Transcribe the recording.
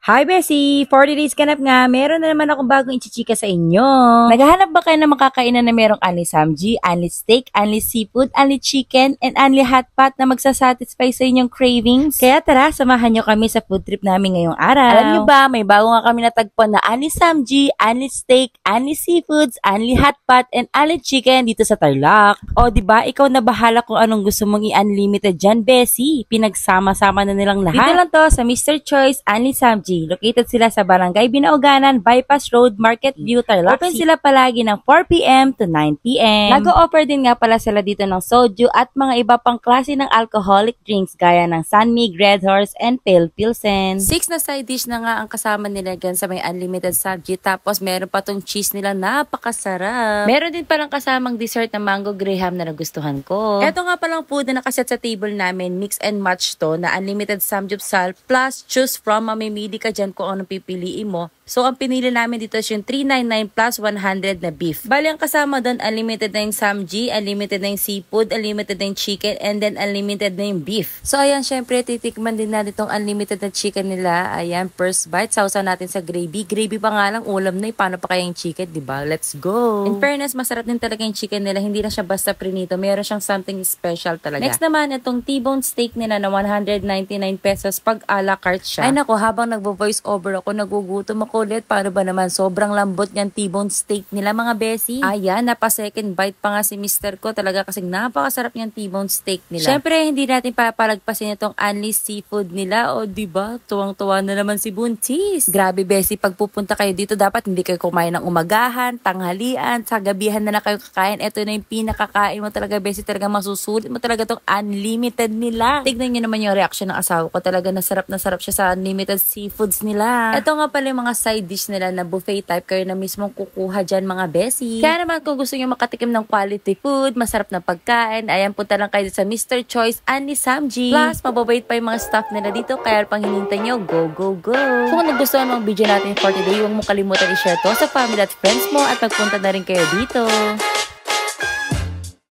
Hi Bessie! 40 days ganap nga, meron na naman akong bagong ichichika sa inyo. Naghahanap ba kayo ng makakainan na merong only samji, only steak, only seafood, only chicken, and only hot pot na magsasatisfy sa inyong cravings? Kaya tara, samahan nyo kami sa food trip namin ngayong araw. Alam nyo ba, may bago nga kami natagpuan na only samji, only steak, only seafoods, only hot pot, and only chicken dito sa Tarlac. O diba, ikaw na bahala kung anong gusto mong i-unlimited dyan, Bessie. Pinagsama-sama na nilang lahat. Dito lang to sa Mr. Choice Only Samji. Located sila sa Barangay Binauganan, Bypass Road, Market View, Tarlac. Open sila palagi ng 4 p.m. to 9 p.m. Nag-o-offer din nga pala sila dito ng soju at mga iba pang klase ng alcoholic drinks gaya ng Sunmig, Red Horse, and Pale Pilsen. 6 na side dish na nga ang kasama nila dyan sa may unlimited samji. Tapos meron pa tong cheese nila, napakasarap. Meron din palang kasamang dessert na mango graham na nagustuhan ko. Ito nga palang food na nakaset sa table namin, mix and match to na unlimited samgyupsal plus choose from, mamimili ka dyan kung anong pipiliin mo. So, ang pinili namin dito is yung 399 plus 100 na beef. Bali, ang kasama doon, unlimited na yung samji, unlimited na yung seafood, unlimited na yung chicken, and then unlimited na yung beef. So, ayan, syempre, titikman din natin itong unlimited na chicken nila. Ayan, first bite, sausaw natin sa gravy. Gravy pa nga lang, ulam na paano pa kaya yung chicken, diba? Let's go! In fairness, masarap din talaga yung chicken nila. Hindi na siya basta prinito. Meron siyang something special talaga. Next naman, itong T-bone steak nila na 199 pesos pag a la carte siya. Ay nako, habang nagvo-voice over ako, nagugutom ako ulit. Paano ba naman? Sobrang lambot niyang T-bone steak nila, mga Bessie. Ayan, napa-second bite pa nga si Mr. ko. Talaga kasing napakasarap niyang T-bone steak nila. Syempre, hindi natin papalagpasin itong only seafood nila. O, diba? Tuwang-tuwa na naman si Buntis. Grabe, Bessie. Pag pupunta kayo dito, dapat hindi kayo kumain ng umagahan, tanghalian, sa gabihan na kayo kakain. Ito na yung pinakakain mo talaga, Bessie. Talaga masusulit mo talaga itong unlimited nila. Tignan nyo naman yung reaction ng asawa ko. Talaga na sarap siya sa unlimited seafoods nila. Ito nga pala yung mga side dish nila na buffet type, kayo na mismong kukuha dyan, mga Bessie. Kaya naman kung gusto nyo makatikim ng quality food, masarap na pagkain, ayan, punta lang kayo sa Mr. Choice Only Samji. Plus, mababait pa yung mga staff nila dito, kaya pang hinintay nyo, go, go, go! Kung nagustuhan mo ang video natin for today, huwag mo kalimutan i-share to sa family at friends mo at magpunta na rin kayo dito.